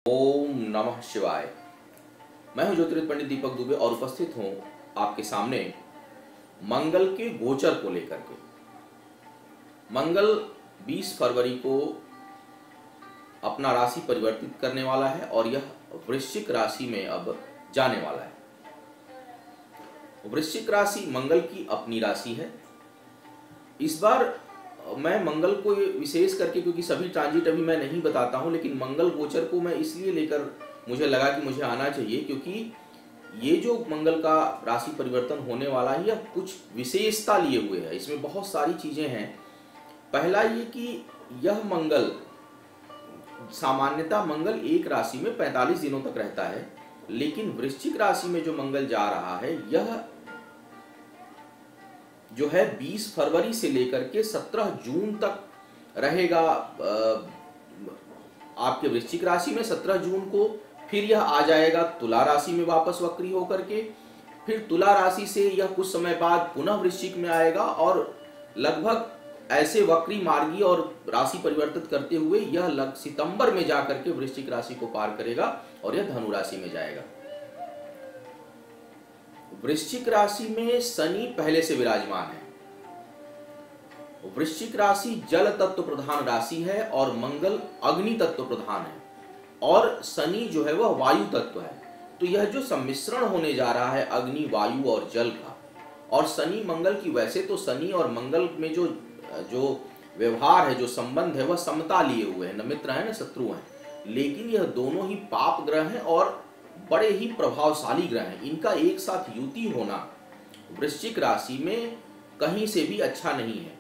ओम नमः शिवाय। मैं हूं ज्योतिर्विद पंडित दीपक दुबे और उपस्थित हूं आपके सामने मंगल के गोचर को लेकर के। मंगल 20 फरवरी को अपना राशि परिवर्तित करने वाला है और यह वृश्चिक राशि में अब जाने वाला है। वृश्चिक राशि मंगल की अपनी राशि है। इस बार मैं मंगल को विशेष करके, क्योंकि सभी ट्रांजिट अभी मैं नहीं बताता हूं, लेकिन मंगल गोचर को मैं इसलिए लेकर मुझे लगा कि मुझे आना चाहिए, क्योंकि ये जो मंगल का राशि परिवर्तन होने वाला है यह कुछ विशेषता लिए हुए है। इसमें बहुत सारी चीजें हैं। पहला ये कि यह मंगल, सामान्यतः मंगल एक राशि में 45 दिनों तक रहता है, लेकिन वृश्चिक राशि में जो मंगल जा रहा है यह जो है 20 फरवरी से लेकर के 17 जून तक रहेगा आपके वृश्चिक राशि में। 17 जून को फिर यह आ जाएगा तुला राशि में वापस वक्री होकर के। फिर तुला राशि से यह कुछ समय बाद पुनः वृश्चिक में आएगा और लगभग ऐसे वक्री मार्गी और राशि परिवर्तित करते हुए यह सितंबर में जाकर के वृश्चिक राशि को पार करेगा और यह धनु राशि में जाएगा। वृश्चिक राशि में शनि पहले से विराजमान है। वृश्चिक राशि जल तत्व प्रधान राशि है और मंगल अग्नि तत्व प्रधान है और शनि जो है वह वायु तत्व है। तो यह जो सम्मिश्रण होने जा रहा है अग्नि, वायु और जल का, और शनि मंगल की, वैसे तो शनि और मंगल में जो व्यवहार है, जो संबंध है, वह समता लिए हुए हैं, न मित्र है न शत्रु हैं, लेकिन यह दोनों ही पाप ग्रह हैं और बड़े ही प्रभावशाली ग्रह हैं। इनका एक साथ युति होना वृश्चिक राशि में कहीं से भी अच्छा नहीं है।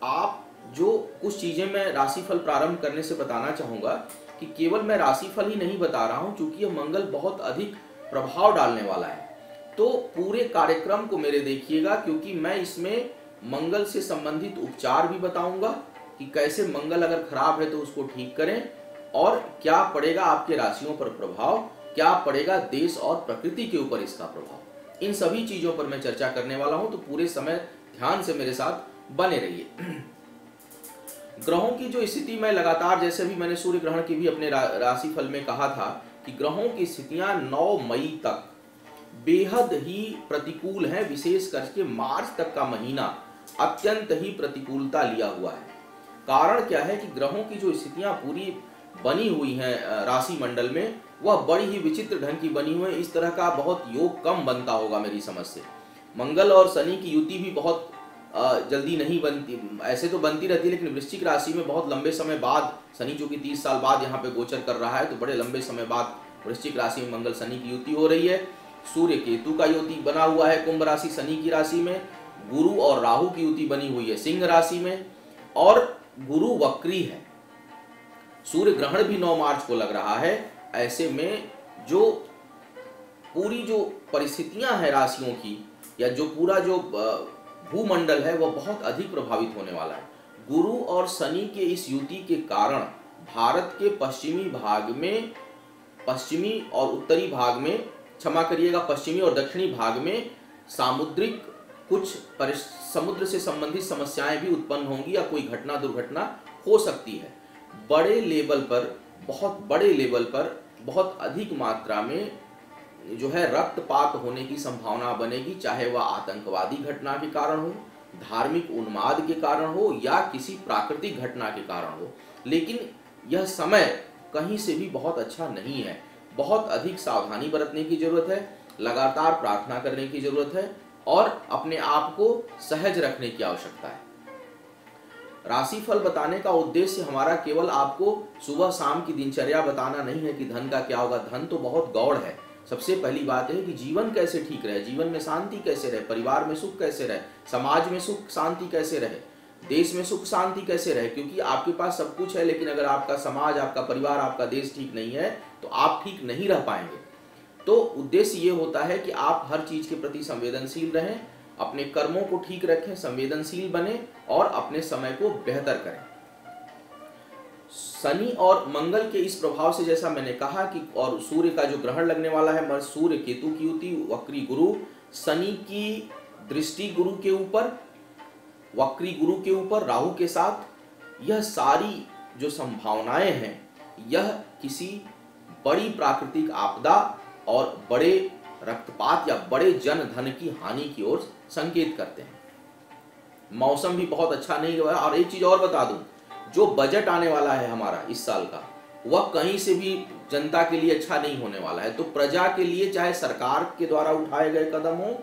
आप जो कुछ चीजें मैं राशिफल प्रारंभ करने से बताना चाहूंगा कि केवल मैं राशिफल ही नहीं बता रहा हूं, क्योंकि यह मंगल बहुत अधिक प्रभाव डालने वाला है। तो पूरे कार्यक्रम को मेरे देखिएगा, क्योंकि मैं इसमें मंगल से संबंधित उपचार भी बताऊंगा कि कैसे मंगल अगर खराब है तो उसको ठीक करें और क्या पड़ेगा आपके राशियों पर प्रभाव, क्या पड़ेगा देश और प्रकृति के ऊपर इसका प्रभाव। इन सभी चीजों पर मैं चर्चा करने वाला हूं, तो पूरे समय ध्यान से मेरे साथ बने रहिए। ग्रहों की जो स्थिति मैं लगातार, जैसे भी मैंने सूर्य ग्रहण की भी अपने राशिफल में कहा था कि ग्रहों की स्थितियां 9 मई तक बेहद ही प्रतिकूल हैं। विशेष करके मार्च तक का महीना अत्यंत ही प्रतिकूलता लिया हुआ है। कारण क्या है कि ग्रहों की जो स्थितियां पूरी बनी हुई हैं राशि मंडल में, वह बड़ी ही विचित्र ढंग की बनी हुई है। इस तरह का बहुत योग कम बनता होगा मेरी समझ से। मंगल और शनि की युति भी बहुत जल्दी नहीं बनती, ऐसे तो बनती रहती है, लेकिन वृश्चिक राशि में बहुत लंबे समय बाद, शनि जो कि 30 साल बाद यहाँ पे गोचर कर रहा है, तो बड़े लंबे समय बाद वृश्चिक राशि में मंगल शनि की युति हो रही है। सूर्य केतु का युति बना हुआ है कुंभ राशि शनि की राशि में। गुरु और राहु की युति बनी हुई है सिंह राशि में और गुरु वक्री है। सूर्य ग्रहण भी 9 मार्च को लग रहा है। ऐसे में जो पूरी जो परिस्थितियां हैं राशियों की, या जो पूरा जो भूमंडल है, वह बहुत अधिक प्रभावित होने वाला है। गुरु और शनि के इस युति के कारण भारत के पश्चिमी भाग में, पश्चिमी और उत्तरी भाग में, क्षमा करिएगा, पश्चिमी और दक्षिणी भाग में सामुद्रिक कुछ समुद्र से संबंधित समस्याएं भी उत्पन्न होंगी या कोई घटना दुर्घटना हो सकती है। बड़े लेवल पर, बहुत बड़े लेवल पर, बहुत अधिक मात्रा में जो है रक्तपात होने की संभावना बनेगी, चाहे वह आतंकवादी घटना के कारण हो, धार्मिक उन्माद के कारण हो या किसी प्राकृतिक घटना के कारण हो। लेकिन यह समय कहीं से भी बहुत अच्छा नहीं है। बहुत अधिक सावधानी बरतने की जरूरत है, लगातार प्रार्थना करने की जरूरत है और अपने आप को सहज रखने की आवश्यकता है। राशिफल बताने का उद्देश्य हमारा केवल आपको सुबह शाम की दिनचर्या बताना नहीं है कि धन का क्या होगा। धन तो बहुत गौड़ है। सबसे पहली बात है कि जीवन कैसे ठीक रहे, जीवन में शांति कैसे रहे, परिवार में सुख कैसे रहे, समाज में सुख शांति कैसे रहे, देश में सुख शांति कैसे रहे। क्योंकि आपके पास सब कुछ है, लेकिन अगर आपका समाज, आपका परिवार, आपका देश ठीक नहीं है तो आप ठीक नहीं रह पाएंगे। तो उद्देश्य ये होता है कि आप हर चीज के प्रति संवेदनशील रहें, अपने कर्मों को ठीक रखें, संवेदनशील बने और अपने समय को बेहतर करें। शनि और मंगल के इस प्रभाव से, जैसा मैंने कहा कि, और सूर्य का जो ग्रहण लगने वाला है, सूर्य केतु की युति, वक्री गुरु, शनि की दृष्टि गुरु के ऊपर, वक्री गुरु के ऊपर राहु के साथ, यह सारी जो संभावनाएं हैं यह किसी बड़ी प्राकृतिक आपदा और बड़े रक्तपात या बड़े जन धन की हानि की ओर संकेत करते हैं। मौसम भी बहुत अच्छा नहीं हुआ। और एक चीज और बता दूं, जो बजट आने वाला है हमारा इस साल का, वह कहीं से भी जनता के लिए अच्छा नहीं होने वाला है। तो प्रजा के लिए, चाहे सरकार के द्वारा उठाए गए कदम हो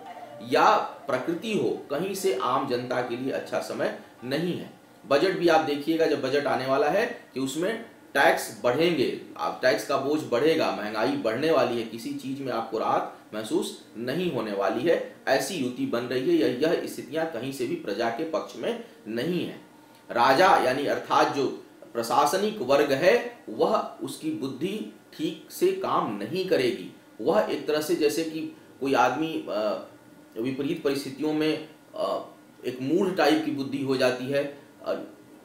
या प्रकृति हो, कहीं से आम जनता के लिए अच्छा समय नहीं है। बजट भी आप देखिएगा, जब बजट आने वाला है कि उसमें टैक्स बढ़ेंगे, आप टैक्स का बोझ बढ़ेगा, महंगाई बढ़ने वाली है, किसी चीज में आपको राहत महसूस नहीं होने वाली है। ऐसी युति बन रही है, यह स्थितियां कहीं से भी प्रजा के पक्ष में नहीं है। राजा यानी अर्थात जो प्रशासनिक वर्ग है, वह उसकी बुद्धि ठीक से काम नहीं करेगी। वह एक तरह से जैसे कि कोई आदमी विपरीत परिस्थितियों में एक मूढ़ टाइप की बुद्धि हो जाती है,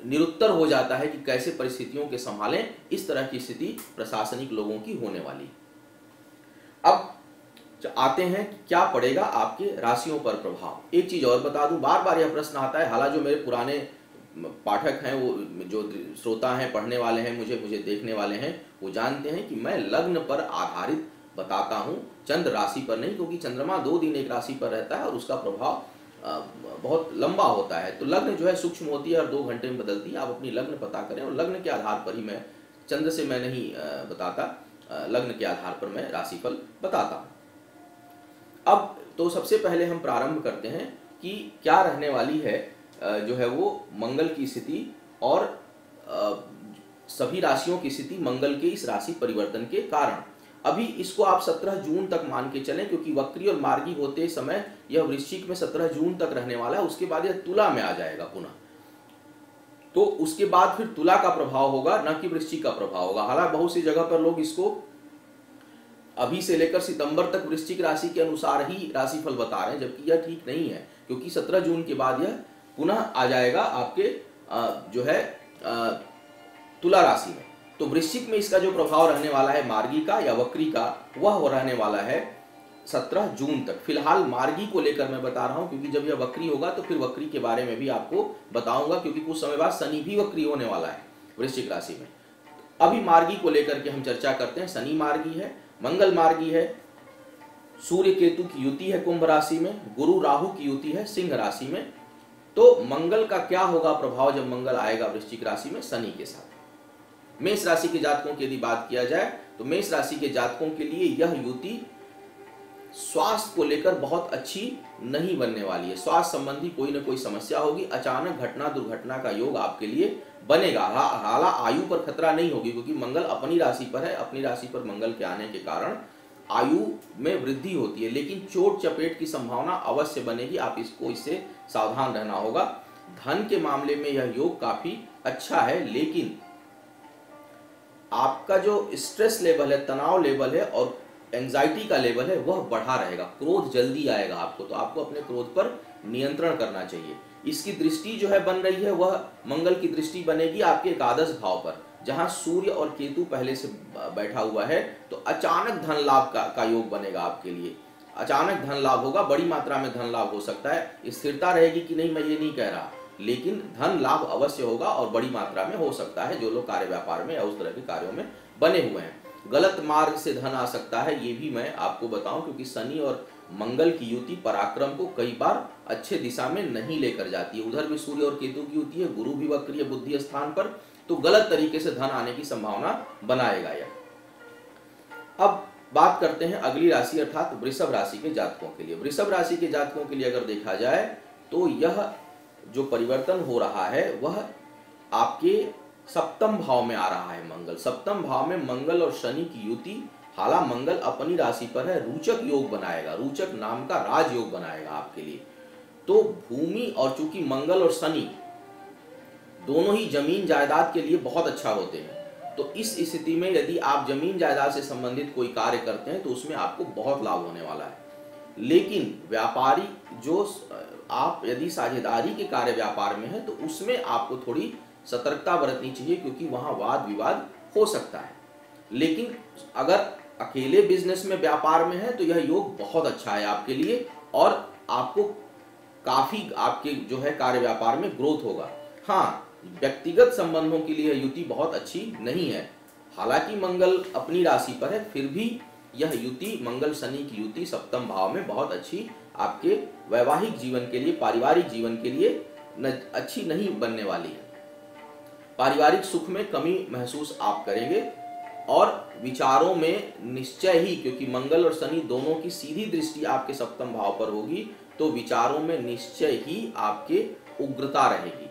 निरुत्तर हो जाता है कि कैसे परिस्थितियों के संभालें। इस तरह की स्थिति प्रशासनिक लोगों की होने वाली। अब आते हैं कि क्या पड़ेगा आपके राशियों पर प्रभाव। एक चीज और बता दूं, बार बार यह प्रश्न आता है, हालांकि जो मेरे पुराने पाठक हैं, वो जो श्रोता हैं, पढ़ने वाले हैं, मुझे देखने वाले हैं, वो जानते हैं कि मैं लग्न पर आधारित बताता हूं, चंद्र राशि पर नहीं, क्योंकि चंद्रमा 2 दिन एक राशि पर रहता है और उसका प्रभाव बहुत लंबा होता है। तो लग्न जो है सूक्ष्म होती है और 2 घंटे में बदलती है। आप अपनी लग्न पता करें और लग्न के आधार पर ही, मैं चंद्र से मैं नहीं बताता, लग्न के आधार पर मैं राशिफल बताता हूँ। अब तो सबसे पहले हम प्रारंभ करते हैं कि क्या रहने वाली है जो है वो मंगल की स्थिति और सभी राशियों की स्थिति मंगल के इस राशि परिवर्तन के कारण। अभी इसको आप 17 जून तक मान के चलें, क्योंकि वक्री और मार्गी होते समय यह वृश्चिक में 17 जून तक रहने वाला है। उसके बाद यह तुला में आ जाएगा पुनः, तो उसके बाद फिर तुला का प्रभाव होगा, न कि वृश्चिक का प्रभाव होगा। हालांकि बहुत सी जगह पर लोग इसको अभी से लेकर सितंबर तक वृश्चिक राशि के अनुसार ही राशिफल बता रहे हैं, जबकि यह ठीक नहीं है, क्योंकि 17 जून के बाद यह पुनः आ जाएगा आपके जो है तुला राशि में। तो वृश्चिक में इसका जो प्रभाव रहने वाला है मार्गी का या वक्री का, वह रहने वाला है 17 जून तक। फिलहाल मार्गी को लेकर मैं बता रहा हूं, क्योंकि जब यह वक्री होगा तो फिर वक्री के बारे में भी आपको बताऊंगा, क्योंकि कुछ समय बाद शनि भी वक्री होने वाला है वृश्चिक राशि में। अभी मार्गी को लेकर के हम चर्चा करते हैं। शनि मार्गी है, मंगल मार्गी है, सूर्य केतु की युति है कुंभ राशि में, गुरु राहु की युति है सिंह राशि में। तो मंगल का क्या होगा प्रभाव जब मंगल आएगा वृश्चिक राशि में शनि के साथ। मेष राशि के जातकों की यदि बात किया जाए तो मेष राशि के जातकों के लिए यह युति स्वास्थ्य को लेकर बहुत अच्छी नहीं बनने वाली है। स्वास्थ्य संबंधी कोई ना कोई समस्या होगी, अचानक घटना दुर्घटना का योग आपके लिए बनेगा। हालांकि आयु पर खतरा नहीं होगी, क्योंकि मंगल अपनी राशि पर है। अपनी राशि पर मंगल के आने के कारण आयु में वृद्धि होती है, लेकिन चोट चपेट की संभावना अवश्य बनेगी। आप इससे सावधान रहना होगा। धन के मामले में यह योग काफी अच्छा है, लेकिन आपका जो स्ट्रेस लेवल है, तनाव लेवल है और एंजाइटी का लेवल है, वह बढ़ा रहेगा। क्रोध जल्दी आएगा आपको, तो आपको अपने क्रोध पर नियंत्रण करना चाहिए। इसकी दृष्टि जो है बन रही है, वह मंगल की दृष्टि बनेगी आपके एकादश भाव पर, जहां सूर्य और केतु पहले से बैठा हुआ है। तो अचानक धन लाभ का योग बनेगा आपके लिए। अचानक धन लाभ होगा, बड़ी मात्रा में धन लाभ हो सकता है। स्थिरता रहेगी कि नहीं मैं ये नहीं कह रहा, लेकिन धन लाभ अवश्य होगा और बड़ी मात्रा में हो सकता है। जो लोग कार्य व्यापार में या उस तरह के कार्यों में बने हुए हैं, गलत मार्ग से धन आ सकता है, ये भी मैं आपको बताऊं, क्योंकि शनि और मंगल की युति पराक्रम को कई बार अच्छे दिशा में नहीं लेकर जाती है। उधर भी सूर्य और केतु की युति है, गुरु भी वक्री है बुद्धि स्थान पर, तो गलत तरीके से धन आने की संभावना बनाएगा यह। अब बात करते हैं अगली राशि अर्थात वृषभ राशि के जातकों के लिए। वृषभ राशि के जातकों के लिए अगर देखा जाए तो यह जो परिवर्तन हो रहा है वह आपके सप्तम भाव में आ रहा है। मंगल सप्तम भाव में, मंगल और शनि की युति। हालांकि मंगल अपनी राशि पर है, रोचक योग बनाएगा, रोचक नाम का राजयोग बनाएगा आपके लिए। तो भूमि, और चूंकि मंगल और शनि दोनों ही जमीन जायदाद के लिए बहुत अच्छा होते हैं, तो इस स्थिति में यदि आप जमीन जायदाद से संबंधित कोई कार्य करते हैं तो उसमें आपको बहुत लाभ होने वाला है। लेकिन व्यापारी जो आप यदि साझेदारी के कार्य व्यापार में है तो उसमें आपको थोड़ी सतर्कता बरतनी चाहिए, क्योंकि वहां वाद विवाद हो सकता है। लेकिन अगर अकेले बिजनेस में व्यापार में है तो यह योग बहुत अच्छा है आपके लिए, और आपको काफी आपके जो है कार्य व्यापार में ग्रोथ होगा। हाँ, व्यक्तिगत संबंधों के लिए युति बहुत अच्छी नहीं है। हालांकि मंगल अपनी राशि पर है, फिर भी यह युति, मंगल शनि की युति सप्तम भाव में बहुत अच्छी आपके वैवाहिक जीवन के लिए, पारिवारिक जीवन के लिए अच्छी नहीं बनने वाली है। पारिवारिक सुख में कमी महसूस आप करेंगे और विचारों में निश्चय ही, क्योंकि मंगल और शनि दोनों की सीधी दृष्टि आपके सप्तम भाव पर होगी, तो विचारों में निश्चय ही आपके उग्रता रहेगी।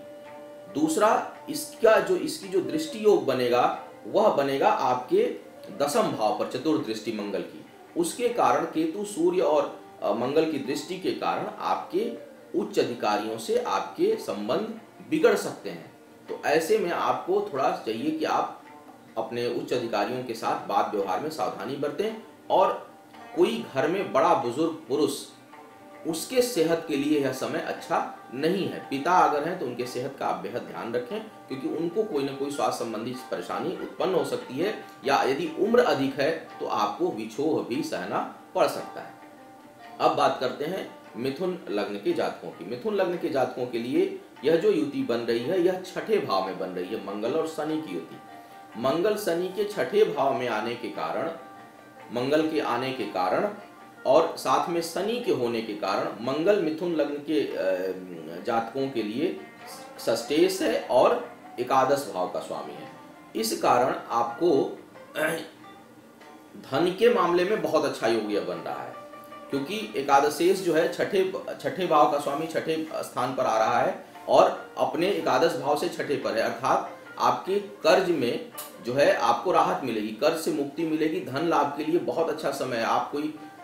दूसरा, इसकी जो दृष्टि योग बनेगा वह बनेगा आपके दसम भाव पर, चतुर्थ दृष्टि मंगल की। उसके कारण केतु, सूर्य और मंगल की दृष्टि के कारण आपके उच्च अधिकारियों से आपके संबंध बिगड़ सकते हैं। तो ऐसे में आपको थोड़ा चाहिए कि आप अपने उच्च अधिकारियों के साथ बात व्यवहार में सावधानी बरतें, और कोई घर में बड़ा बुजुर्ग पुरुष, उसके सेहत के लिए यह समय अच्छा नहीं है। पिता अगर हैं तो उनके सेहत का आप बेहद ध्यान रखें, क्योंकि उनको कोई ना कोई स्वास्थ्य संबंधी परेशानी उत्पन्न हो सकती है, या यदि उम्र अधिक है तो आपको विक्षोभ भी सहना पड़ सकता है। अब बात करते हैं मिथुन लग्न के जातकों की। मिथुन लग्न के जातकों के लिए यह जो युति बन रही है, यह छठे भाव में बन रही है, मंगल और शनि की युति। मंगल शनि के छठे भाव में आने के कारण, मंगल के आने के कारण और साथ में शनि के होने के कारण मंगल मिथुन लग्न के जातकों के लिए षष्ठेश है और एकादश भाव का स्वामी है। इस कारण आपको धन के मामले में बहुत अच्छा योग यह बन रहा है, क्योंकि एकादशेश जो है छठे भाव का स्वामी छठे स्थान पर आ रहा है और अपने एकादश भाव से छठे पर है, अर्थात आपके कर्ज में जो है आपको राहत मिलेगी, कर्ज से मुक्ति मिलेगी, धन लाभ के लिए बहुत अच्छा समय है। आप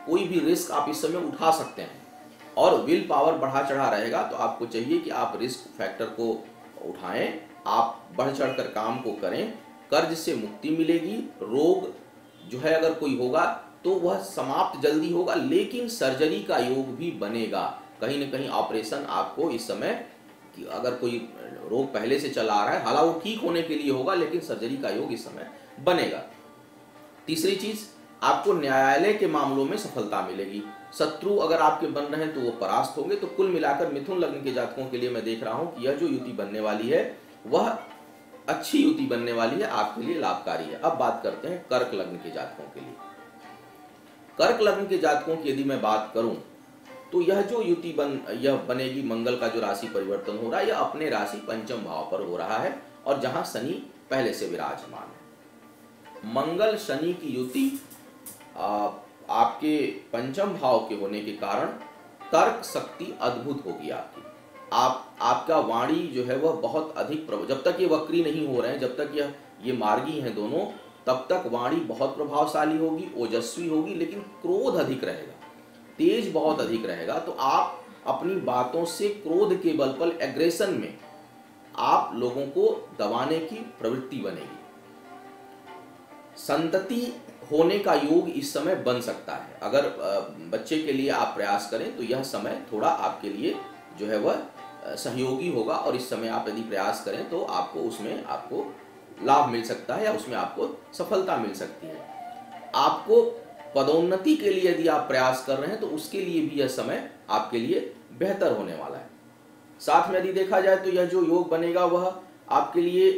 कोई भी रिस्क आप इस समय उठा सकते हैं और विल पावर बढ़ा चढ़ा रहेगा। तो आपको चाहिए कि आप रिस्क फैक्टर को उठाएं, आप बढ़ चढ़ कर काम को करें, कर्ज से मुक्ति मिलेगी। रोग जो है अगर कोई होगा तो वह समाप्त जल्दी होगा, लेकिन सर्जरी का योग भी बनेगा। कहीं न कहीं ऑपरेशन आपको इस समय, अगर कोई रोग पहले से चला आ रहा है, हालांकि वो ठीक होने के लिए होगा, लेकिन सर्जरी का योग इस समय बनेगा। तीसरी चीज, आपको न्यायालय के मामलों में सफलता मिलेगी। शत्रु अगर आपके बन रहे हैं तो वो परास्त होंगे। तो कुल मिलाकर मिथुन लग्न के जातकों के लिए मैं देख रहा हूं कि यह जो युति बनने वाली है वह अच्छी युति बनने वाली है, आपके लिए लाभकारी है। अब बात करते हैं कर्क लग्न के जातकों के लिए। कर्क लग्न के जातकों की यदि मैं बात करूं तो यह जो युति यह बनेगी, मंगल का जो राशि परिवर्तन हो रहा है यह अपने राशि पंचम भाव पर हो रहा है, और जहां शनि पहले से विराजमान है। मंगल शनि की युति आपके पंचम भाव के होने के कारण तर्क शक्ति अद्भुत होगी आपकी। आपका वाणी जो है वह बहुत अधिक जब तक ये वक्री नहीं हो रहे हैं, जब तक ये मार्गी हैं दोनों, तब तक वाणी बहुत प्रभावशाली होगी, ओजस्वी होगी, लेकिन क्रोध अधिक रहेगा, तेज बहुत अधिक रहेगा। तो आप अपनी बातों से क्रोध के बल पर, एग्रेशन में आप लोगों को दबाने की प्रवृत्ति बनेगी। संतति होने का योग इस समय बन सकता है। अगर बच्चे के लिए आप प्रयास करें तो यह समय थोड़ा आपके लिए जो है वह सहयोगी होगा, और इस समय आप यदि प्रयास करें तो आपको उसमें आपको लाभ मिल सकता है या उसमें आपको सफलता मिल सकती है। आपको पदोन्नति के लिए यदि आप प्रयास कर रहे हैं तो उसके लिए भी यह समय आपके लिए बेहतर होने वाला है। साथ में यदि देखा जाए तो यह जो योग बनेगा वह आपके लिए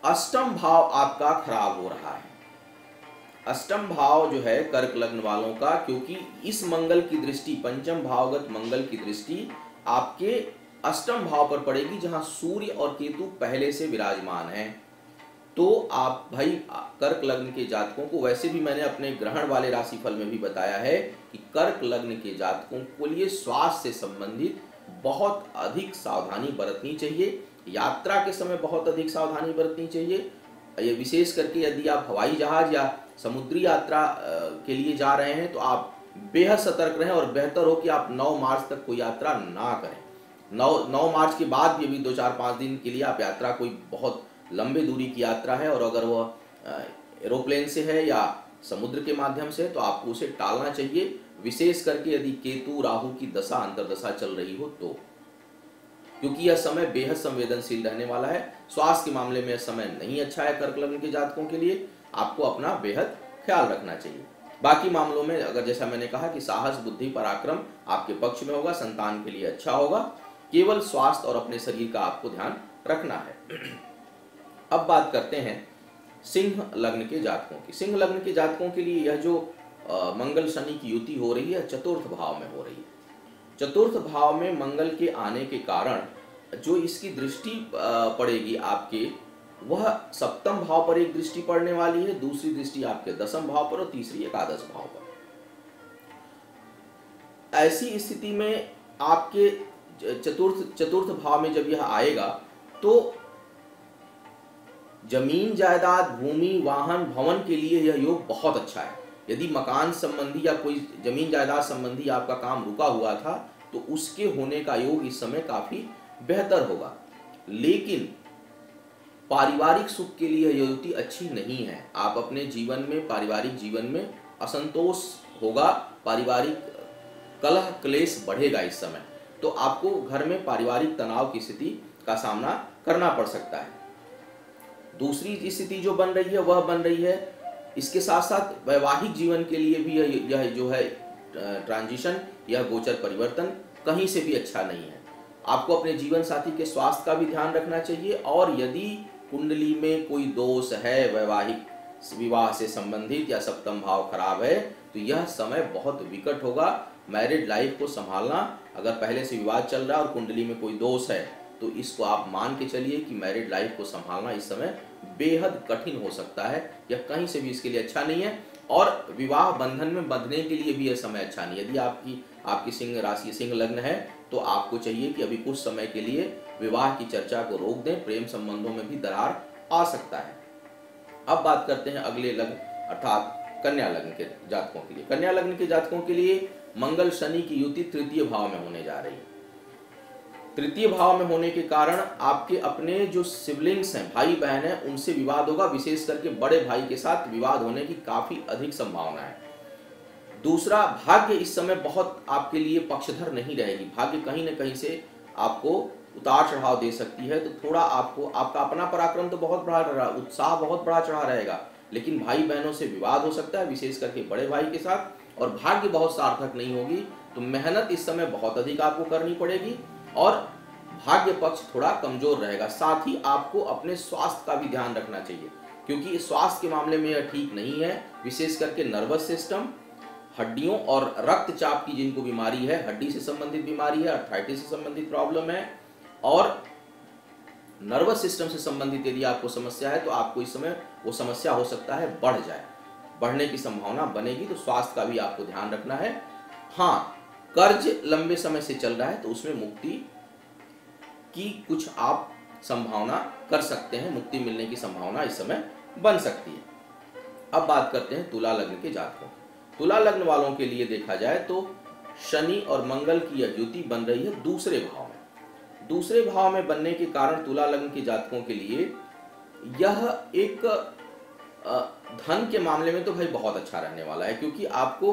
अष्टम भाव आपका खराब हो रहा है। अष्टम भाव जो है कर्क लग्न वालों का, क्योंकि इस मंगल की दृष्टि, पंचम भावगत मंगल की दृष्टि आपके अष्टम भाव पर पड़ेगी, जहां सूर्य और केतु पहले से विराजमान हैं। तो आप भाई कर्क लग्न के जातकों को, वैसे भी मैंने अपने ग्रहण वाले राशिफल में भी बताया है कि कर्क लग्न के जातकों के लिए स्वास्थ्य से संबंधित बहुत अधिक सावधानी बरतनी चाहिए। यात्रा के समय बहुत अधिक सावधानी बरतनी चाहिए। ये विशेष करके यदि आप हवाई जहाज या समुद्री यात्रा के लिए जा रहे हैं तो आप बेहद सतर्क रहें, और बेहतर हो कि आप 9 मार्च तक कोई यात्रा ना करें। 9 मार्च के बाद भी अभी 2-4-5 दिन के लिए आप यात्रा, कोई बहुत लंबे दूरी की यात्रा है और अगर वह एरोप्लेन से है या समुद्र के माध्यम से है तो आपको उसे टालना चाहिए, विशेष करके यदि केतु राहु की दशा अंतर्दशा चल रही हो तो, क्योंकि यह समय बेहद संवेदनशील रहने वाला है। स्वास्थ्य के मामले में यह समय नहीं अच्छा है कर्क लग्न के जातकों के लिए, आपको अपना बेहद ख्याल रखना चाहिए। बाकी मामलों में अगर जैसा मैंने कहा कि साहस, बुद्धि, पराक्रम आपके पक्ष में होगा, संतान के लिए अच्छा होगा। केवल स्वास्थ्य और अपने शरीर का आपको ध्यान रखना है। अब बात करते हैं सिंह लग्न के जातकों की। सिंह लग्न के जातकों के लिए यह जो मंगल शनि की युति हो रही है चतुर्थ भाव में हो रही है। चतुर्थ भाव में मंगल के आने के कारण जो इसकी दृष्टि पड़ेगी आपके, वह सप्तम भाव पर एक दृष्टि पड़ने वाली है, दूसरी दृष्टि आपके दसम भाव पर और तीसरी एकादश भाव पर। ऐसी स्थिति में आपके चतुर्थ भाव में जब यह आएगा तो जमीन जायदाद भूमि वाहन भवन के लिए यह योग बहुत अच्छा है। यदि मकान संबंधी या कोई जमीन जायदाद संबंधी आपका काम रुका हुआ था तो उसके होने का योग इस समय काफी बेहतर होगा। लेकिन पारिवारिक सुख के लिए यह युति अच्छी नहीं है। आप अपने जीवन में, पारिवारिक जीवन में असंतोष होगा, पारिवारिक कलह क्लेश बढ़ेगा इस समय, तो आपको घर में पारिवारिक तनाव की स्थिति का सामना करना पड़ सकता है। दूसरी स्थिति जो बन रही है वह बन रही है, इसके साथ साथ वैवाहिक जीवन के लिए भी यह जो है ट्रांजिशन, यह गोचर परिवर्तन कहीं से भी अच्छा नहीं है। आपको अपने जीवन साथी के स्वास्थ्य का भी ध्यान रखना चाहिए, और यदि कुंडली में कोई दोष है वैवाहिक विवाह से संबंधित या सप्तम भाव खराब है तो यह समय बहुत विकट होगा। मैरिड लाइफ को संभालना, अगर पहले से विवाद चल रहा है और कुंडली में कोई दोष है तो इसको आप मान के चलिए कि मैरिड लाइफ को संभालना इस समय बेहद कठिन हो सकता है, या कहीं से भी इसके लिए अच्छा नहीं है। और विवाह बंधन में बंधने के लिए भी यह समय अच्छा नहीं है। यदि आपकी सिंह राशि सिंह लग्न है तो आपको चाहिए कि अभी कुछ समय के लिए विवाह की चर्चा को रोक दें, प्रेम संबंधों में भी दरार आ सकता है। अब बात करते हैं अगले लग्न अर्थात कन्या लग्न के जातकों के लिए। कन्या लग्न के जातकों के लिए मंगल शनि की युति तृतीय भाव में होने जा रही है। तृतीय भाव में होने के कारण आपके अपने जो सिबलिंग्स हैं, भाई बहन हैं, उनसे विवाद होगा। विशेष करके बड़े भाई के साथ विवाद होने की काफी अधिक संभावना है। दूसरा, भाग्य इस समय बहुत आपके लिए पक्षधर नहीं रहेगी। भाग्य कहीं न कहीं से आपको उतार चढ़ाव दे सकती है, तो थोड़ा आपका अपना पराक्रम तो बहुत बड़ा रहा, उत्साह बहुत बड़ा चढ़ा रहेगा, लेकिन भाई बहनों से विवाद हो सकता है, विशेष करके बड़े भाई के साथ। और भाग्य बहुत सार्थक नहीं होगी, तो मेहनत इस समय बहुत अधिक आपको करनी पड़ेगी और भाग्य पक्ष थोड़ा कमजोर रहेगा। साथ ही आपको अपने स्वास्थ्य का भी ध्यान रखना चाहिए, क्योंकि स्वास्थ्य के मामले में यह ठीक नहीं है। विशेष करके नर्वस सिस्टम, हड्डियों और रक्तचाप की जिनको बीमारी है, हड्डी से संबंधित बीमारी है, अर्थराइटिस से संबंधित प्रॉब्लम है, और नर्वस सिस्टम से संबंधित यदि आपको समस्या है तो आपको इस समय वो समस्या हो सकता है बढ़ जाए, बढ़ने की संभावना बनेगी। तो स्वास्थ्य का भी आपको ध्यान रखना है। हाँ, कर्ज लंबे समय से चल रहा है तो उसमें मुक्ति की कुछ आप संभावना कर सकते हैं, मुक्ति मिलने की संभावना इस समय बन सकती है। अब बात करते हैं तुला लग्न के जातकों। तुला लग्न वालों के लिए देखा जाए तो शनि और मंगल की यह युति बन रही है दूसरे भाव में। दूसरे भाव में बनने के कारण तुला लग्न के जातकों के लिए यह एक धन के मामले में तो भाई बहुत अच्छा रहने वाला है, क्योंकि आपको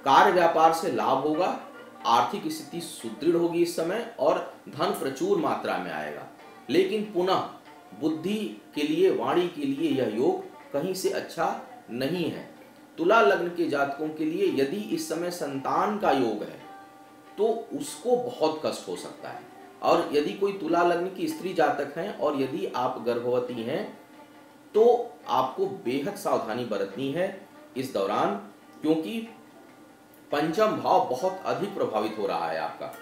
कार्य व्यापार से लाभ होगा, आर्थिक स्थिति सुदृढ़ होगी इस समय और धन प्रचुर मात्रा में आएगा। लेकिन पुनः बुद्धि के लिए, वाणी के लिए यह योग कहीं से अच्छा नहीं है। तुला लग्न के जातकों के लिए यदि इस समय संतान का योग है तो उसको बहुत कष्ट हो सकता है। और यदि कोई तुला लग्न की स्त्री जातक हैं और यदि आप गर्भवती हैं तो आपको बेहद सावधानी बरतनी है इस दौरान, क्योंकि पंचम भाव बहुत अधिक प्रभावित हो रहा है। आपका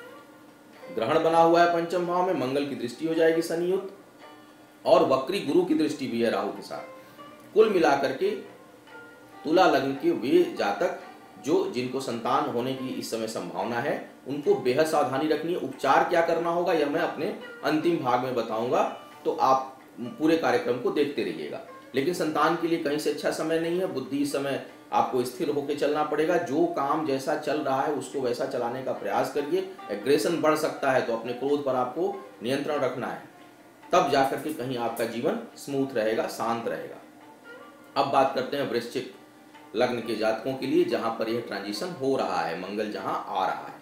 ग्रहण बना हुआ है पंचम भाव में, मंगल की दृष्टि हो जाएगी शनियुक्त, और वक्री गुरु की दृष्टि भी है राहु के साथ। कुल मिलाकर के तुला लग्न के वे जातक जिनको संतान होने की इस समय संभावना है उनको बेहद सावधानी रखनी है। उपचार क्या करना होगा यह मैं अपने अंतिम भाग में बताऊंगा, तो आप पूरे कार्यक्रम को देखते रहिएगा। लेकिन संतान के लिए कहीं से अच्छा समय नहीं है। बुद्धि इस समय आपको स्थिर होकर चलना पड़ेगा। जो काम जैसा चल रहा है उसको वैसा चलाने का प्रयास करिए। एग्रेशन बढ़ सकता है तो अपने क्रोध पर आपको नियंत्रण रखना है, तब जाकर के कहीं आपका जीवन स्मूथ रहेगा, शांत रहेगा। अब बात करते हैं वृश्चिक लग्न के जातकों के लिए, जहां पर यह ट्रांजिशन हो रहा है, मंगल जहां आ रहा है।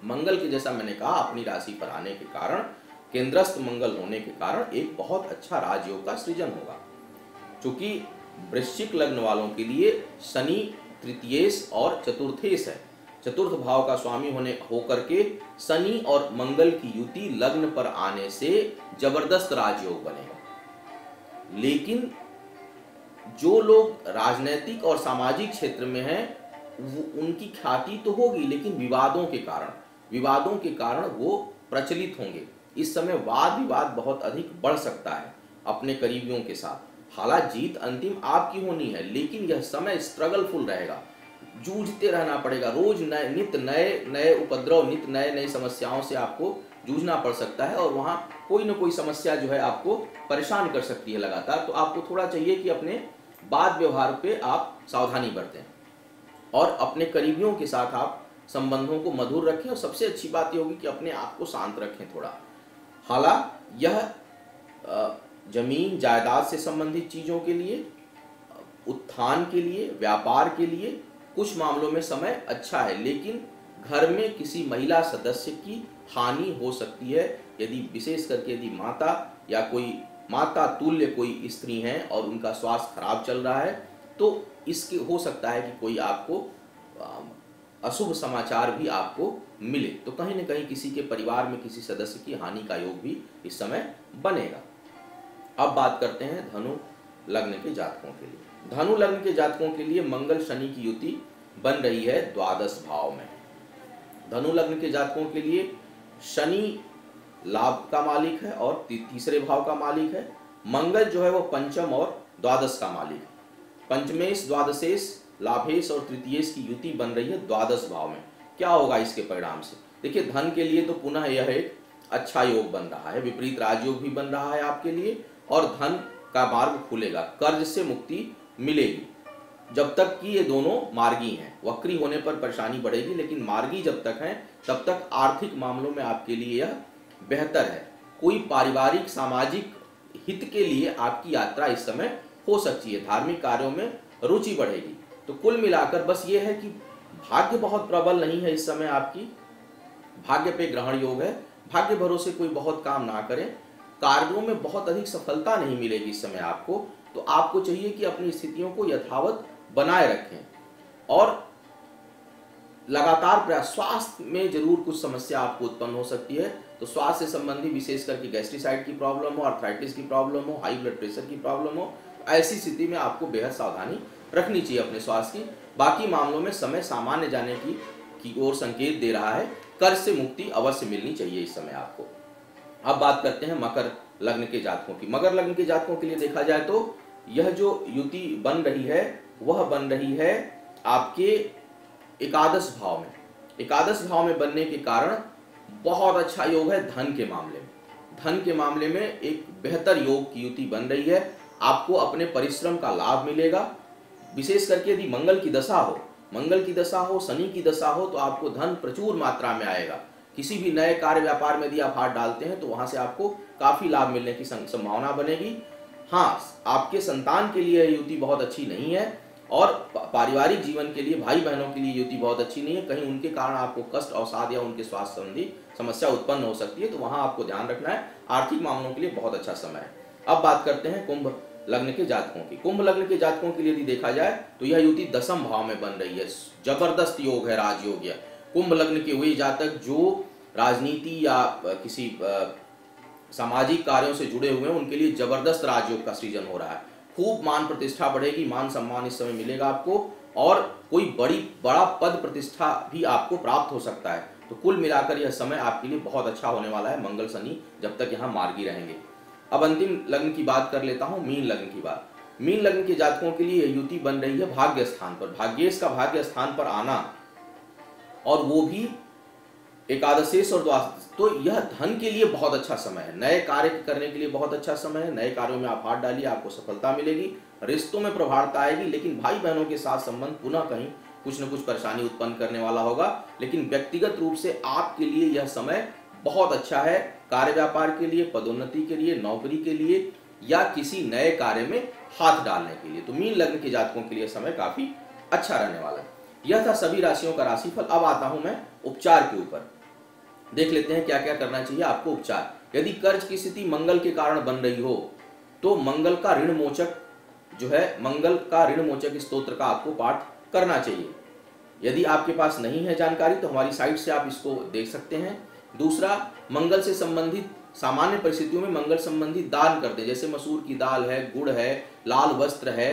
मंगल के जैसा मैंने कहा अपनी राशि पर आने के कारण, केंद्रस्थ मंगल होने के कारण एक बहुत अच्छा राजयोग का सृजन होगा। चूंकि वृश्चिक लग्न वालों के लिए शनि तृतीयेश और चतुर्थेश है, चतुर्थ भाव का स्वामी होकर के शनि और मंगल की युति लग्न पर आने से जबरदस्त राजयोग बनेगा। लेकिन जो लोग राजनीतिक और सामाजिक क्षेत्र में हैं उनकी ख्याति तो होगी, लेकिन विवादों के कारण वो प्रचलित होंगे। इस समय वाद विवाद बहुत अधिक बढ़ सकता है अपने करीबियों के साथ। हालांकि जीत अंतिम आपकी होनी है, लेकिन यह समय स्ट्रगलफुल रहेगा, जूझते रहना पड़ेगा। रोज नित्य नए उपद्रव, नित्य नए समस्याओं से आपको जूझना पड़ सकता है, और वहाँ कोई ना कोई समस्या जो है आपको परेशान कर सकती है लगातार। तो आपको थोड़ा चाहिए कि अपने बात व्यवहार पे आप सावधानी बरतें और अपने करीबियों के साथ आप संबंधों को मधुर रखें। और सबसे अच्छी बात यह होगी कि अपने आप को शांत रखें थोड़ा। हालांकि यह जमीन जायदाद से संबंधित चीज़ों के लिए, उत्थान के लिए, व्यापार के लिए कुछ मामलों में समय अच्छा है, लेकिन घर में किसी महिला सदस्य की हानि हो सकती है। यदि विशेष करके यदि माता या कोई माता तुल्य कोई स्त्री हैं और उनका स्वास्थ्य खराब चल रहा है, तो इसके हो सकता है कि कोई आपको अशुभ समाचार भी आपको मिले। तो कहीं न कहीं किसी के परिवार में किसी सदस्य की हानि का योग भी इस समय बनेगा। अब बात करते हैं धनु लग्न के जातकों के लिए। धनु लग्न के जातकों के लिए मंगल शनि की युति बन रही है द्वादश भाव में। धनु लग्न के जातकों के लिए शनि लाभ का मालिक है और तीसरे भाव का मालिक है। मंगल जो है वो पंचम और द्वादश का मालिक है। पंचमेश, द्वादशेश, लाभेश और तृतीयेश की युति बन रही है द्वादश भाव में। क्या होगा इसके परिणाम से? देखिए, धन के लिए तो पुनः यह एक अच्छा योग बन रहा है, विपरीत राजयोग भी बन रहा है आपके लिए, और धन का मार्ग खुलेगा, कर्ज से मुक्ति मिलेगी। जब तक कि ये दोनों मार्गी हैं, वक्री होने पर परेशानी बढ़ेगी, लेकिन मार्गी जब तक हैं तब तक आर्थिक मामलों में आपके लिए यह बेहतर है। कोई पारिवारिक सामाजिक हित के लिए आपकी यात्रा इस समय हो सकती है, धार्मिक कार्यों में रुचि बढ़ेगी। तो कुल मिलाकर बस ये है कि भाग्य बहुत प्रबल नहीं है इस समय आपकी, भाग्य पे ग्रहण योग है। भाग्य भरोसे कोई बहुत काम ना करें, कार्यों में बहुत अधिक सफलता नहीं मिलेगी इस समय आपको। तो आपको चाहिए कि अपनी स्थितियों को यथावत बनाए रखें और लगातार प्रयास। स्वास्थ्य में जरूर कुछ समस्या आपको उत्पन्न हो सकती है, तो स्वास्थ्य से संबंधी विशेष करके गैस्ट्रिसाइड की प्रॉब्लम हो, आर्थराइटिस की प्रॉब्लम हो, हाई ब्लड प्रेशर की प्रॉब्लम हो, ऐसी स्थिति में आपको बेहद सावधानी रखनी चाहिए अपने स्वास्थ्य की। बाकी मामलों में समय सामान्य जाने की ओर संकेत दे रहा है। कर्ज से मुक्ति अवश्य मिलनी चाहिए इस समय आपको। अब बात करते हैं मकर लग्न के जातकों की। मकर लग्न के जातकों के लिए देखा जाए तो यह जो युति बन रही है वह बन रही है आपके एकादश भाव में। एकादश भाव में बनने के कारण बहुत अच्छा योग है धन के मामले में। धन के मामले में एक बेहतर योग की युति बन रही है। आपको अपने परिश्रम का लाभ मिलेगा। विशेष करके यदि मंगल की दशा हो, शनि की दशा हो, तो आपको धन प्रचुर मात्रा में आएगा। किसी भी नए कार्य व्यापार में यदि आप हाथ डालते हैं तो वहां से आपको काफी लाभ मिलने की संभावना बनेगी। हाँ, आपके संतान के लिए युति बहुत अच्छी नहीं है और पारिवारिक जीवन के लिए, भाई बहनों के लिए युति बहुत अच्छी नहीं है। कहीं उनके कारण आपको कष्ट, अवसाद या उनके स्वास्थ्य संबंधी समस्या उत्पन्न हो सकती है, तो वहां आपको ध्यान रखना है। आर्थिक मामलों के लिए बहुत अच्छा समय है। अब बात करते हैं कुंभ लग्न के जातकों की। कुंभ लग्न के जातकों के लिए यदि देखा जाए तो यह युति दशम भाव में बन रही है। जबरदस्त योग है, राजयोग है। कुंभ लग्न के हुए जातक जो राजनीति या किसी सामाजिक कार्यों से जुड़े हुए हैं उनके लिए जबरदस्त राजयोग का सृजन हो रहा है। खूब मान प्रतिष्ठा बढ़ेगी, मान सम्मान इस समय मिलेगा आपको, और कोई बड़ा पद प्रतिष्ठा भी आपको प्राप्त हो सकता है। तो कुल मिलाकर यह समय आपके लिए बहुत अच्छा होने वाला है, मंगल शनि जब तक यहाँ मार्गी रहेंगे। अब अंतिम लग्न की बात कर लेता हूँ, मीन लग्न की बात। मीन लग्न के जातकों के लिए युति बन रही है भाग्य स्थान पर। भाग्येश का भाग्य स्थान पर आना, और वो भी एकादशेश और द्वादश, तो यह धन के लिए बहुत अच्छा समय है। नए कार्य करने के लिए बहुत अच्छा समय है। नए कार्यों में आप हाथ डालिए, आपको सफलता मिलेगी। रिश्तों में प्रभावता आएगी, लेकिन भाई बहनों के साथ संबंध पुनः कहीं कुछ न कुछ परेशानी उत्पन्न करने वाला होगा। लेकिन व्यक्तिगत रूप से आपके लिए यह समय बहुत अच्छा है, कार्य व्यापार के लिए, पदोन्नति के लिए, नौकरी के लिए या किसी नए कार्य में हाथ डालने के लिए। तो मीन लग्न के जातकों के लिए समय काफी अच्छा रहने वाला है। यह था सभी राशियों का राशिफल। अब आता हूं मैं उपचार के ऊपर। देख लेते हैं क्या क्या करना चाहिए आपको उपचार। यदि कर्ज की स्थिति मंगल के कारण बन रही हो तो मंगल का ऋण मोचक जो है, मंगल का ऋण मोचक स्तोत्र का आपको पाठ करना चाहिए। यदि आपके पास नहीं है जानकारी तो हमारी साइट से आप इसको देख सकते हैं। दूसरा, मंगल से संबंधित सामान्य परिस्थितियों में मंगल संबंधी दान कर दें, जैसे मसूर की दाल है, गुड़ है, लाल वस्त्र है,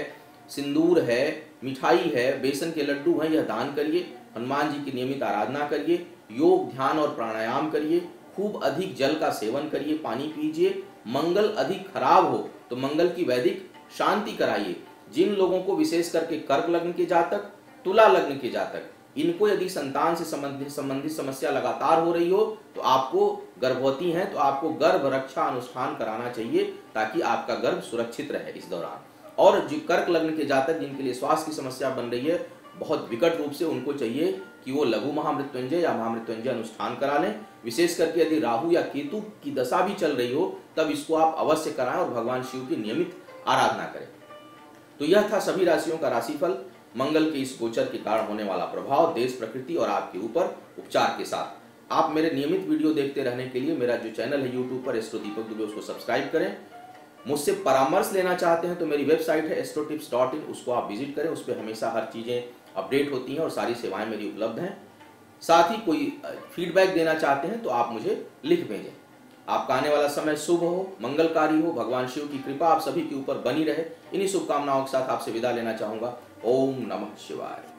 सिंदूर है, मिठाई है, बेसन के लड्डू हैं, यह दान करिए। हनुमान जी की नियमित आराधना करिए, योग, ध्यान और प्राणायाम करिए, खूब अधिक जल का सेवन करिए, पानी पीजिए। मंगल अधिक खराब हो तो मंगल की वैदिक शांति कराइए। जिन लोगों को विशेष करके कर्क लग्न के जातक, तुला लग्न के जातक, इनको यदि संतान से संबंधित समस्या लगातार हो रही हो तो आपको, गर्भवती हैं तो आपको गर्भ रक्षा अनुष्ठान कराना चाहिए ताकि आपका गर्भ सुरक्षित रहे इस दौरान। और जो कर्क लग्न के जातक जिनके लिए स्वास्थ्य की समस्या बन रही है बहुत विकट रूप से, उनको चाहिए कि वो लघु महामृत्युंजय या महामृत्युंजय अनुष्ठान करा लें। विशेष करके यदि राहु या केतु की दशा भी चल रही हो तब इसको आप अवश्य कराएं और भगवान शिव की नियमित आराधना करें। तो यह था सभी राशियों का राशिफल, मंगल के इस गोचर के कारण होने वाला प्रभाव देश, प्रकृति और आपके ऊपर उपचार के साथ। आप मेरे नियमित वीडियो देखते रहने के लिए मेरा जो चैनल है यूट्यूब पर एस्ट्रो दीपक दुबे, उसको सब्सक्राइब करें। मुझसे परामर्श लेना चाहते हैं तो मेरी वेबसाइट है astrotips.in, उसको आप विजिट करें। उस पर हमेशा हर चीज़ें अपडेट होती हैं और सारी सेवाएं मेरी उपलब्ध हैं। साथ ही कोई फीडबैक देना चाहते हैं तो आप मुझे लिख भेजें। आपका आने वाला समय शुभ हो, मंगलकारी हो, भगवान शिव की कृपा आप सभी के ऊपर बनी रहे। इन्हीं शुभकामनाओं के साथ आपसे विदा लेना चाहूँगा। ओम नमः शिवाय।